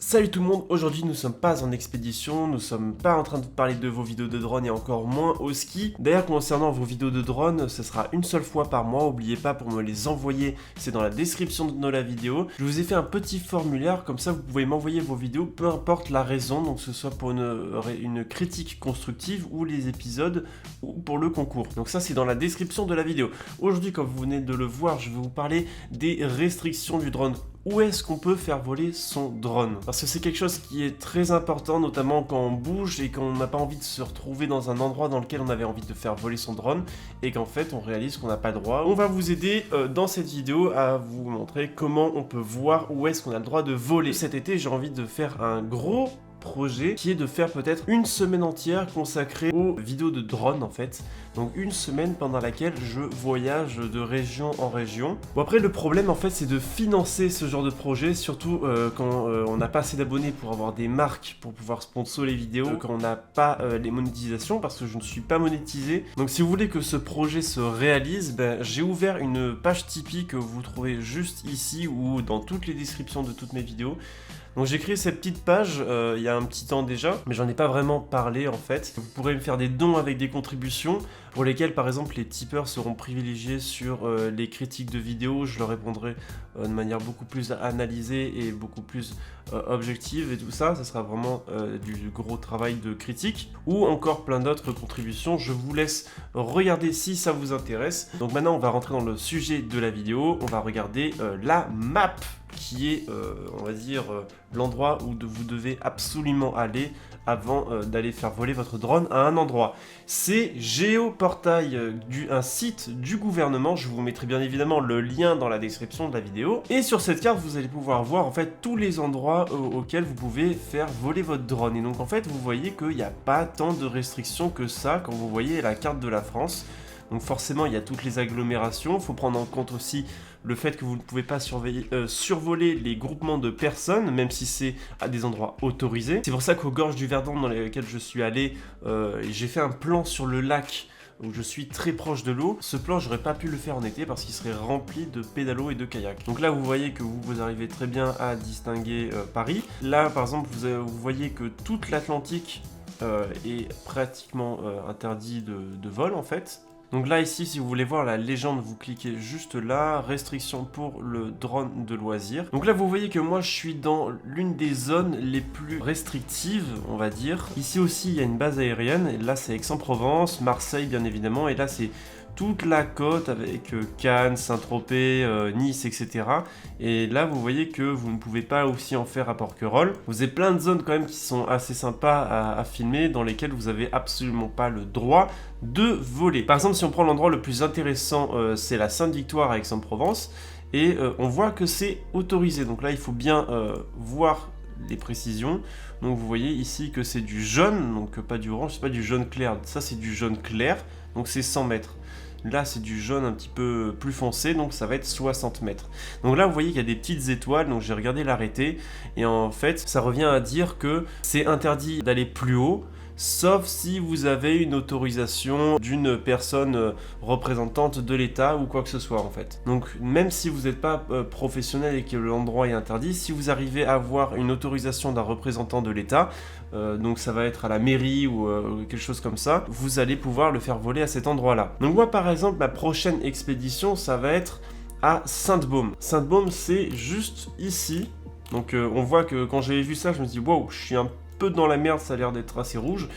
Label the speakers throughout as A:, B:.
A: Salut tout le monde, aujourd'hui nous sommes pas en expédition, nous sommes pas en train de parler de vos vidéos de drone et encore moins au ski. D'ailleurs concernant vos vidéos de drone, ce sera une seule fois par mois, n'oubliez pas pour me les envoyer, c'est dans la description de la vidéo. Je vous ai fait un petit formulaire, comme ça vous pouvez m'envoyer vos vidéos, peu importe la raison, donc que ce soit pour une critique constructive ou les épisodes ou pour le concours. Donc ça c'est dans la description de la vidéo. Aujourd'hui comme vous venez de le voir, je vais vous parler des restrictions du drone. Où est-ce qu'on peut faire voler son drone? Parce que c'est quelque chose qui est très important, notamment quand on bouge et qu'on n'a pas envie de se retrouver dans un endroit dans lequel on avait envie de faire voler son drone et qu'en fait on réalise qu'on n'a pas le droit. On va vous aider dans cette vidéo à vous montrer comment on peut voir où est-ce qu'on a le droit de voler. Cet été j'ai envie de faire un gros projet qui est de faire peut-être une semaine entière consacrée aux vidéos de drone en fait. Donc une semaine pendant laquelle je voyage de région en région. Bon après le problème en fait c'est de financer ce genre de projet, surtout quand on n'a pas assez d'abonnés pour avoir des marques pour pouvoir sponsoriser les vidéos, quand on n'a pas les monétisations parce que je ne suis pas monétisé. Donc si vous voulez que ce projet se réalise, j'ai ouvert une page Tipeee que vous trouvez juste ici ou dans toutes les descriptions de toutes mes vidéos. Donc j'ai créé cette petite page il y a un petit temps déjà, mais j'en ai pas vraiment parlé en fait. Vous pourrez me faire des dons avec des contributions pour lesquelles par exemple les tipeurs seront privilégiés sur les critiques de vidéos. Je leur répondrai de manière beaucoup plus analysée et beaucoup plus objective et tout ça. Ça sera vraiment du gros travail de critique ou encore plein d'autres contributions. Je vous laisse regarder si ça vous intéresse. Donc maintenant on va rentrer dans le sujet de la vidéo. On va regarder la map qui est, on va dire, l'endroit où vous devez absolument aller avant d'aller faire voler votre drone à un endroit. C'est Géoportail, un site du gouvernement. Je vous mettrai bien évidemment le lien dans la description de la vidéo. Et sur cette carte, vous allez pouvoir voir en fait tous les endroits auxquels vous pouvez faire voler votre drone. Et donc en fait, vous voyez qu'il n'y a pas tant de restrictions que ça quand vous voyez la carte de la France. Donc forcément, il y a toutes les agglomérations. Il faut prendre en compte aussi le fait que vous ne pouvez pas survoler les groupements de personnes, même si c'est à des endroits autorisés. C'est pour ça qu'aux gorges du Verdon dans lesquelles je suis allé, j'ai fait un plan sur le lac où je suis très proche de l'eau. Ce plan, j'aurais pas pu le faire en été parce qu'il serait rempli de pédalos et de kayaks. Donc là, vous voyez que vous arrivez très bien à distinguer Paris. Là, par exemple, vous voyez que toute l'Atlantique est pratiquement interdit de vol en fait. Donc là ici si vous voulez voir la légende vous cliquez juste là, restriction pour le drone de loisirs. Donc là vous voyez que moi je suis dans l'une des zones les plus restrictives on va dire. Ici aussi il y a une base aérienne et là c'est Aix-en-Provence, Marseille bien évidemment et là c'est toute la côte avec Cannes, Saint-Tropez, Nice, etc. Et là, vous voyez que vous ne pouvez pas aussi en faire à Porquerolles. Vous avez plein de zones quand même qui sont assez sympas à filmer, dans lesquelles vous n'avez absolument pas le droit de voler. Par exemple, si on prend l'endroit le plus intéressant, c'est la Sainte-Victoire à Aix-en-Provence. Et on voit que c'est autorisé. Donc là, il faut bien voir les précisions. Donc vous voyez ici que c'est du jaune, donc pas du orange, c'est pas du jaune clair. Ça, c'est du jaune clair, donc c'est 100 mètres. Là, c'est du jaune un petit peu plus foncé, donc ça va être 60 mètres. Donc là, vous voyez qu'il y a des petites étoiles, donc j'ai regardé l'arrêté, et en fait, ça revient à dire que c'est interdit d'aller plus haut, sauf si vous avez une autorisation d'une personne représentante de l'État ou quoi que ce soit en fait. Donc même si vous n'êtes pas professionnel et que l'endroit est interdit, si vous arrivez à avoir une autorisation d'un représentant de l'État, donc ça va être à la mairie ou quelque chose comme ça, vous allez pouvoir le faire voler à cet endroit-là. Donc moi par exemple, ma prochaine expédition, ça va être à Sainte-Baume. Sainte-Baume, c'est juste ici. Donc on voit que quand j'avais vu ça, je me dis wow, je suis un peu dans la merde, ça a l'air d'être assez rouge.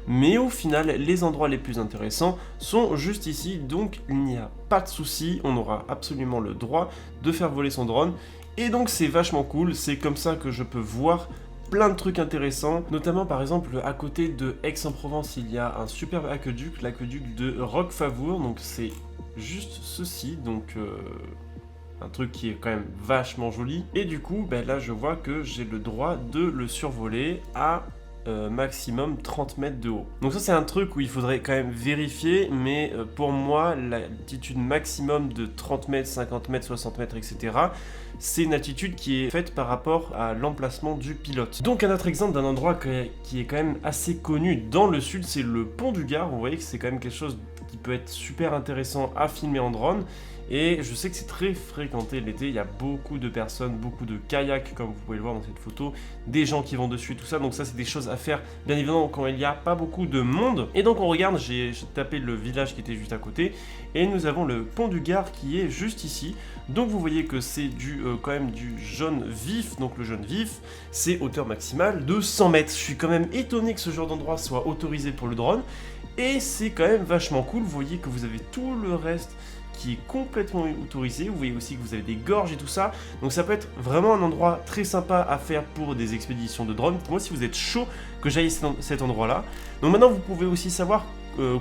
A: Mais au final, les endroits les plus intéressants sont juste ici. Donc il n'y a pas de souci, on aura absolument le droit de faire voler son drone. Et donc c'est vachement cool, c'est comme ça que je peux voir plein de trucs intéressants, notamment par exemple à côté de Aix-en-Provence il y a un superbe aqueduc, l'aqueduc de Roquefavour, donc c'est juste ceci, donc un truc qui est quand même vachement joli, et du coup là je vois que j'ai le droit de le survoler à maximum 30 mètres de haut. Donc ça c'est un truc où il faudrait quand même vérifier, mais pour moi l'altitude maximum de 30 mètres, 50 mètres, 60 mètres, etc. c'est une altitude qui est faite par rapport à l'emplacement du pilote. Donc un autre exemple d'un endroit qui est quand même assez connu dans le sud, c'est le pont du Gard. Vous voyez que c'est quand même quelque chose qui peut être super intéressant à filmer en drone. Et je sais que c'est très fréquenté l'été, il y a beaucoup de personnes, beaucoup de kayaks comme vous pouvez le voir dans cette photo, des gens qui vont dessus, tout ça, donc ça c'est des choses à faire bien évidemment quand il n'y a pas beaucoup de monde. Et donc on regarde, j'ai tapé le village qui était juste à côté, et nous avons le pont du Gard qui est juste ici. Donc vous voyez que c'est quand même du jaune vif, donc le jaune vif, c'est hauteur maximale de 100 mètres. Je suis quand même étonné que ce genre d'endroit soit autorisé pour le drone, et c'est quand même vachement cool. Vous voyez que vous avez tout le reste qui est complètement autorisé, vous voyez aussi que vous avez des gorges et tout ça, donc ça peut être vraiment un endroit très sympa à faire pour des expéditions de drone. Moi, si vous êtes chaud que j'aille cet endroit là. Donc maintenant vous pouvez aussi savoir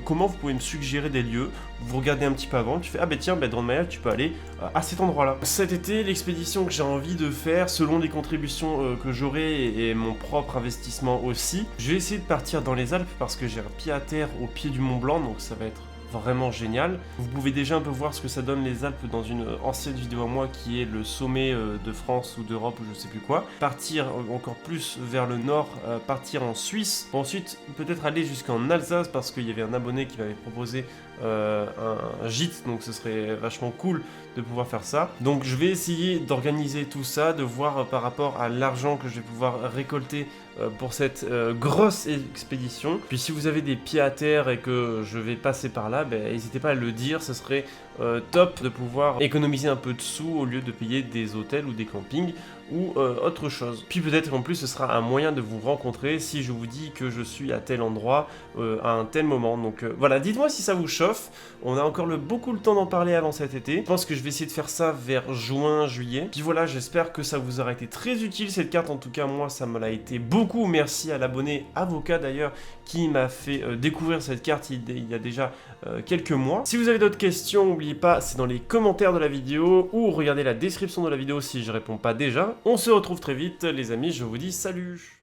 A: comment vous pouvez me suggérer des lieux. Vous regardez un petit peu avant, tu fais ah bah tiens, DroneMania, tu peux aller à cet endroit là. Cet été, l'expédition que j'ai envie de faire, selon les contributions que j'aurai et mon propre investissement aussi, je vais essayer de partir dans les Alpes parce que j'ai un pied à terre au pied du Mont Blanc, donc ça va être vraiment génial. Vous pouvez déjà un peu voir ce que ça donne les Alpes dans une ancienne vidéo à moi qui est le sommet de France ou d'Europe ou je sais plus quoi. Partir encore plus vers le nord, partir en Suisse, pour ensuite peut-être aller jusqu'en Alsace parce qu'il y avait un abonné qui m'avait proposé un gîte, donc ce serait vachement cool de pouvoir faire ça. Donc je vais essayer d'organiser tout ça, de voir par rapport à l'argent que je vais pouvoir récolter pour cette grosse expédition. Puis si vous avez des pieds à terre et que je vais passer par là, n'hésitez pas à le dire, ce serait top de pouvoir économiser un peu de sous au lieu de payer des hôtels ou des campings ou autre chose. Puis peut-être qu'en plus ce sera un moyen de vous rencontrer si je vous dis que je suis à tel endroit à un tel moment. Donc voilà, dites-moi si ça vous chauffe. On a encore beaucoup le temps d'en parler avant cet été. Je pense que je vais essayer de faire ça vers juin, juillet. Puis voilà, j'espère que ça vous aura été très utile cette carte. En tout cas, moi ça me l'a été beaucoup. Merci à l'abonné Avocat d'ailleurs qui m'a fait découvrir cette carte il y a déjà quelques mois. Si vous avez d'autres questions, n'oubliez pas, c'est dans les commentaires de la vidéo ou regardez la description de la vidéo si je réponds pas déjà. On se retrouve très vite les amis, je vous dis salut!